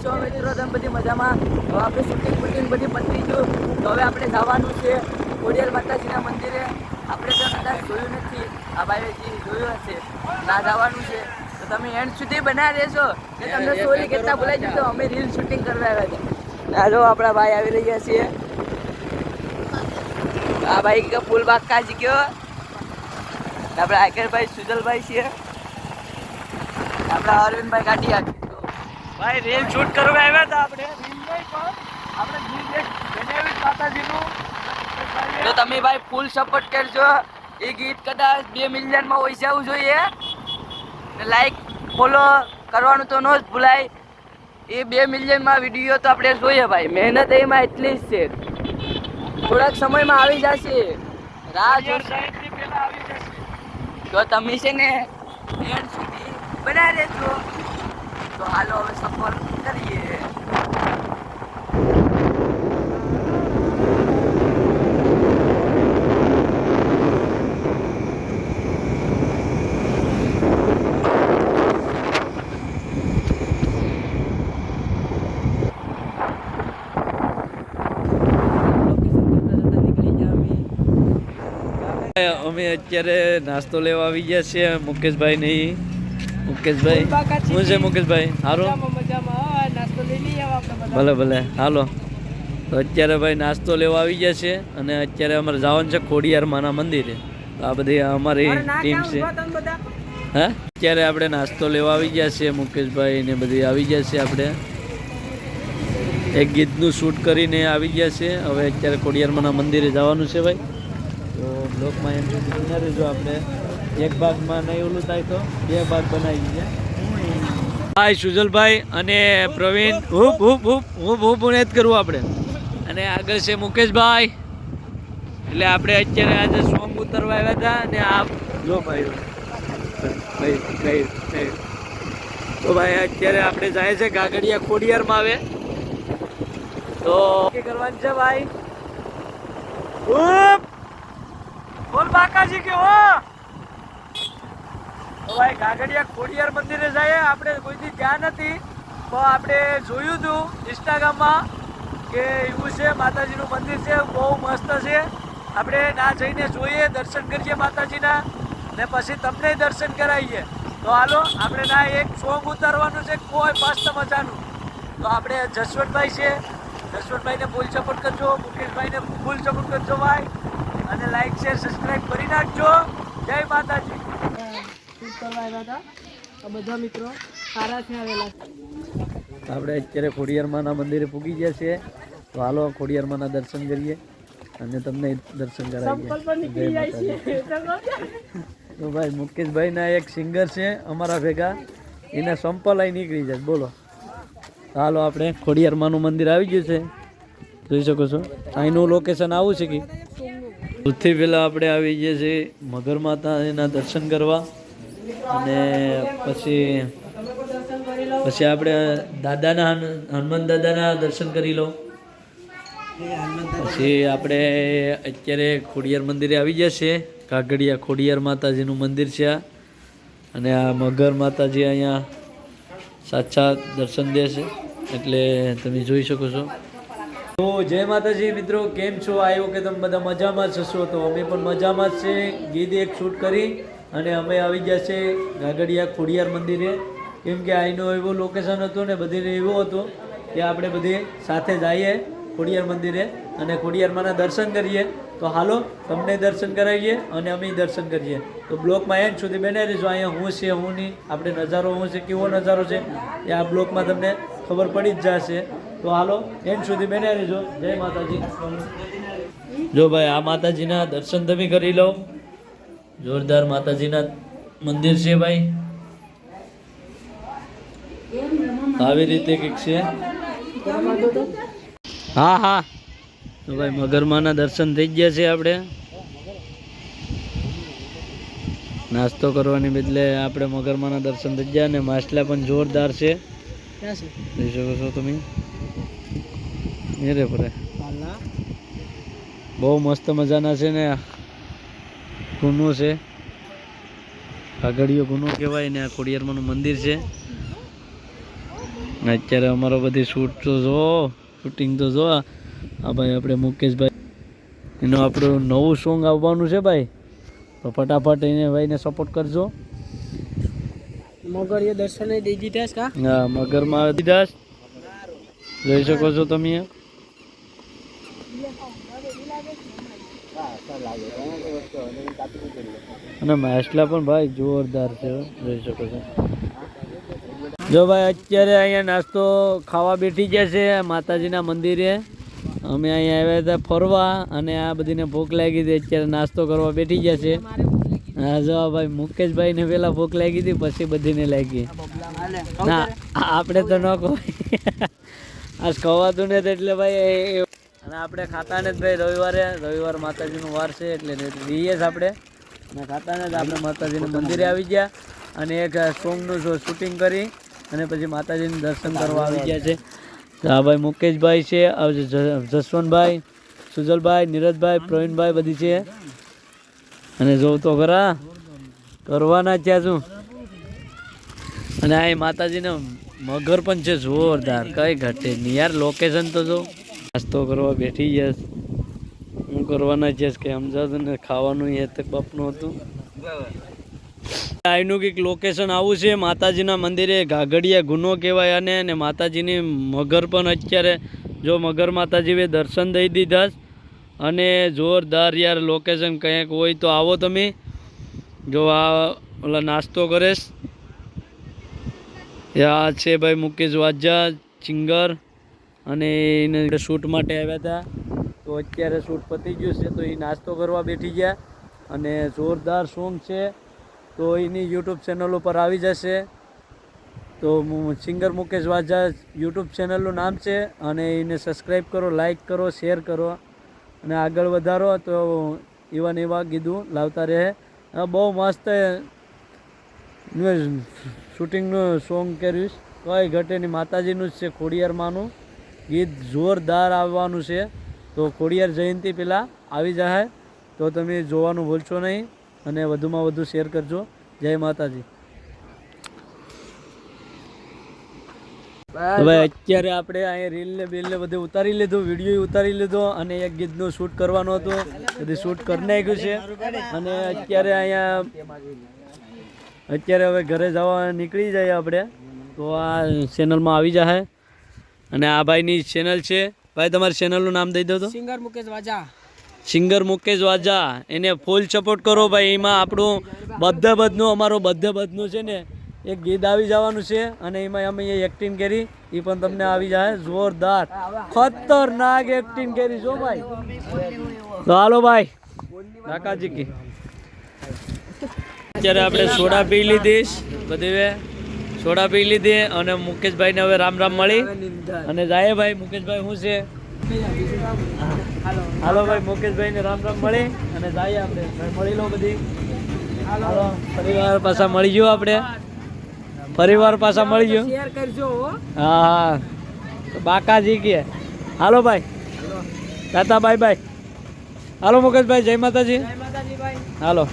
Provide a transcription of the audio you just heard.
છો મિત્રો? તમે બધી મજામાં? હવે આપણે શૂટિંગ બધી પતી ગયું. તો હવે આપણે જવાનું છે ખોડિયાર માતાજીના મંદિરે. આપણે તો કદાચ જોયું નથી, આ ભાઈ જોયું હશે. ના જવાનું છે તો તમે એન્ડ સુધી બનાવી રહેશો કે તમને સ્ટોરી કેટલા બોલાઈ દીધો. અમે રીલ શૂટિંગ કરવા આવ્યા હતા. આ જો આપણા ભાઈ આવી રહ્યા છીએ. આ ભાઈ કે ફૂલ બાગ કાજી ગયો. આપણા આકેરભાઈ સુજલભાઈ છે. આપણા અરવિંદભાઈ કાટિયા ભાઈ રીલ શૂટ કરવા આવ્યા હતા. આપણે રીલ નહીં પણ આપણે ગીત એક બનાવ્યું માતાજીનું. તો તમે ભાઈ ફૂલ સપોર્ટ કરજો. એ ગીત કદાચ 2 મિલિયનમાં હોય જવું જોઈએ. લાઈક ફોલો કરવાનું તો ન જ ભૂલાય. એ 2 મિલિયનમાં વિડીયો તો આપણે જોઈએ ભાઈ. મહેનત એમાં એટલી જ છે. થોડાક સમયમાં આવી જશે. રાહ જોશો તો તમે છે ને એન્ડ સુધી બનાવી રહેજો. તો હાલો હવે સફર કરીએ. અમે અત્યારે નાસ્તો લેવા આવી ગયા છીએ. મુકેશભાઈ નહીં, મુકેશભાઈ શું છે મુકેશભાઈ? હારો ભલે ભલે હાલો. તો અત્યારે ભાઈ નાસ્તો લેવા આવી ગયા છે અને અત્યારે અમારે જવાનું છે ખોડિયાર માના મંદિરે. તો આ બધી અમારી ટીમ છે. હા, અત્યારે આપણે નાસ્તો લેવા આવી ગયા છીએ. મુકેશભાઈ ને બધી આવી ગયા છે. આપણે એક ગીતનું શૂટ કરીને આવી ગયા છે. હવે અત્યારે ખોડિયાર માના મંદિરે જવાનું છે ભાઈ. તો બ્લોકમાં એમ સુધી રહેજો. આપણે એક ભાગમાં નહીં ઓલું થાય તો 2 ભાગ બનાવી દઈએ. ભાઈ સુજલભાઈ અને પ્રવીણ હૂપ હૂપ હૂપ હૂપ હૂપ જ કરવું આપણે. અને આગળ છે મુકેશભાઈ. એટલે આપણે અત્યારે આજે સોંગ ઉતરવા આવ્યા હતા. અને આ જો ભાઈ તો ભાઈ અત્યારે આપણે જાય છે ગાગડિયા ખોડિયારમાં આવે તો કરવાનું છે ભાઈ. બોલ બાકાજી કે હો. તો ભાઈ ગાગડિયા ખોડિયાર મંદિરે જાય. આપણે કોઈથી ગયા નથી તો આપણે જોયું હતું ઇન્સ્ટાગ્રામમાં કે એવું છે માતાજીનું મંદિર છે, બહુ મસ્ત છે. આપણે ના જઈને જોઈએ, દર્શન કરીએ માતાજીના ને પછી તમને દર્શન કરાવીએ. તો હાલો આપણે ના એક સોંગ ઉતારવાનું છે કોઈ મસ્ત મજાનું. તો આપણે જસવંતભાઈ છે, જસવંતભાઈને ફૂલ સપોર્ટ કરજો. મુકેશભાઈને ફૂલ સપોર્ટ કરજો ભાઈ. અને લાઈક શેર સબસ્ક્રાઇબ કરી નાખજો. જય માતાજી. બધા મિત્રો સારા છે આવેલા. આપણે અત્યારે ખોડિયાર માના મંદિરે પૂગી ગયા છે. તો હાલો ખોડિયાર માના દર્શન કરીએ અને તમને દર્શન કરાવીએ. તો ભાઈ મુકેશભાઈ ના એક સિંગર છે અમારા ભેગા, એના સંપલ અહીં નીકળી જાય. બોલો હાલો આપણે ખોડિયાર માનું મંદિર આવી ગયું છે. જોઈ શકો છો અહીંનું લોકેશન આવું છે કે સૌથી પહેલાં આપણે આવી ગયા છીએ મગર માતાના દર્શન કરવા. અને પછી આપણે દાદાના હનુમાન દાદાના દર્શન કરી લો. પછી આપણે અત્યારે ખોડિયાર મંદિરે આવી ગયા છે. કાગડિયા ખોડિયાર માતાજીનું મંદિર છે આ. અને આ મગર માતાજી અહીંયા સાક્ષાત દર્શન દે છે, એટલે તમે જોઈ શકો છો. તો જય માતાજી મિત્રો, કેમ છો? આવ્યો કે તમે બધા મજામાં જ હશો. તો અમે પણ મજામાં જ છે. ગીત એક શૂટ કરી અને અમે આવી ગયા છે ગાગડિયા ખોડિયાર મંદિરે. કેમ કે અહીંનો એવો લોકેશન હતું ને બધીને એવો હતો કે આપણે બધે સાથે જઈએ ખોડિયાર મંદિરે અને ખોડિયારમાંના દર્શન કરીએ. તો હાલો તમને દર્શન કરાવીએ અને અમે દર્શન કરીએ. તો બ્લોકમાં એન્ડ સુધી બનાવી દેજો. અહીંયા હું છે હું નહીં, આપણે નજારો હું છે, કેવો નજારો છે એ આ બ્લોકમાં તમને ખબર પડી જ જશે. તો હાલો એન્ડ સુધી બનાવી દેજો. જય માતાજી. જો ભાઈ આ માતાજીના દર્શન તમે કરી લો. જોરદાર માતાજીના મંદિર છે ભાઈ. આવી રીતે કંઈક છે. હા હા. તો ભાઈ મગરમાના દર્શન થઈ ગયા છે. આપણે નાસ્તો કરવાની બદલે આપણે મગરમાના દર્શન થઈ ગયા. અને માછલા પણ જોરદાર છે. જોઈ શકો છો તમે. રે પરે બહુ મસ્ત મજાના છે ને. ગુનો છે, કાગડિયો ગુનો કહેવાય ને. આ ખોડિયારમાંનું મંદિર છે. અત્યારે અમારો બધી શૂટ તો જો શૂટિંગ તો જો આ ભાઈ આપણે મુકેશભાઈ એનું આપણું નવું સોંગ આવવાનું છે ભાઈ, તો ફટાફટ એને ભાઈને સપોર્ટ કરજો. મગર એ દર્શન ડિજિટસ કા હા મગરમાં દીદાસ જોઈ શકો છો તમે. અને માછલા પણ ભાઈ જોરદાર છે, જોઈ શકો છો. જો ભાઈ અત્યારે અહીંયા નાસ્તો ખાવા બેઠી ગયા છે માતાજીના મંદિરે. અમે અહીંયા આવ્યા હતા ફરવા અને આ બધીને ભૂખ લાગી હતી, અત્યારે નાસ્તો કરવા બેઠી ગયા છે. હા જો ભાઈ મુકેશભાઈને પેલા ભૂખ લાગી હતી પછી બધીને લાગી. ના આપણે તો ન કહો આજ ખવાતું નથી એટલે ભાઈ. અને આપણે ખાતા ને જ ભાઈ રવિવાર માતાજીનો વાર છે એટલે રહીએ જ આપણે અને ખાતા ને જ આપણે માતાજીના મંદિરે આવી ગયા અને એક સોંગનું શૂટિંગ કરી અને પછી માતાજીનું દર્શન કરવા આવી ગયા છે. આ ભાઈ મુકેશભાઈ છે, જસવંતભાઈ, સુજલભાઈ, નીરજભાઈ, પ્રવીણભાઈ બધી છે. અને જોઉં તો ખરા કરવાના ત્યાં શું. અને આ માતાજીને મગર પણ છે જોરદાર, કઈ ઘટે નહીં યાર. લોકેશન તો જો નાસ્તો કરવા બેઠી જશ હું કરવાના જશ કે સમજાતું ને ખાવાનું એ તક બાપનું હતું. અહીંનું કંઈક લોકેશન આવું છે માતાજીના મંદિરે, ગાગડિયા ગુનો કહેવાય અને માતાજીની મગર પણ અત્યારે જો મગર માતાજીએ દર્શન દઈ દીધા અને જોરદાર યાર લોકેશન. કંઈક હોય તો આવો તમે. જો આ ઓલા નાસ્તો કરેશ આ છે ભાઈ મુકેશ વાજા સિંગર અને એને શૂટ માટે આવ્યા હતા. તો અત્યારે શૂટ પતી ગયું છે તો એ નાસ્તો કરવા બેઠી ગયા અને જોરદાર સોંગ છે તો એની યુટ્યુબ ચેનલ ઉપર આવી જશે. તો સિંગર મુકેશ વાજા યુટ્યુબ ચેનલનું નામ છે અને એને સબસ્ક્રાઈબ કરો, લાઈક કરો, શેર કરો અને આગળ વધારો. તો એવા કીધું લાવતા રહે. બહુ મસ્ત શૂટિંગનું સોંગ કર્યું, કઈ ઘટેની માતાજીનું જ છે, ખોડિયારમાંનું ગીત જોરદાર આવવાનું છે. તો ખોડિયાર જયંતિ પહેલાં આવી જાય તો તમે જોવાનું ભૂલશો નહીં અને વધુમાં વધુ શેર કરજો. જય માતાજી. ભાઈ અત્યારે આપણે અહીંયા રીલને બીલને બધું ઉતારી લીધું, વિડીયો ઉતારી લીધો અને એક ગીતનું શૂટ કરવાનું હતું, બધું શૂટ કરી નાખ્યું છે. અને અત્યારે અત્યારે હવે ઘરે જવા નીકળી જાય આપણે તો આ ચેનલમાં આવી જાય. અને આ ભાઈની ચેનલ છે, ભાઈ તમારી ચેનલનું નામ દઈ દો તો. સિંગર મુકેશ વાજા. સિંગર મુકેશ વાજા, એને ફૂલ સપોર્ટ કરો ભાઈ. એમાં આપણું અમારો બધનું છે ને એક ગીત આવી જવાનું છે અને એમાં અમે એક્ટિંગ કરી એ પણ તમને આવી જાય. જોરદાર ખતરનાક એક્ટિંગ કરી જો ભાઈ. તો હાલો ભાઈ કાકાજી કી. અત્યારે આપણે સોડા પી લીધી બધી સોડા પી લીધી અને મુકેશભાઈને હવે રામ રામ મળી અને જાય ભાઈ. મુકેશભાઈ શું છે હાલો ભાઈ, મુકેશભાઈને રામ રામ મળી અને જાય આપણે મળી લો બધી. હાલો પરિવાર પાછા મળી ગયો, આપણે પરિવાર પાછા મળી ગયો. શેર કરજો. હા બાકાજી કે હાલો ભાઈ તાતા બાય બાય. હાલો મુકેશભાઈ જય માતાજી. જય માતાજી ભાઈ. હાલો.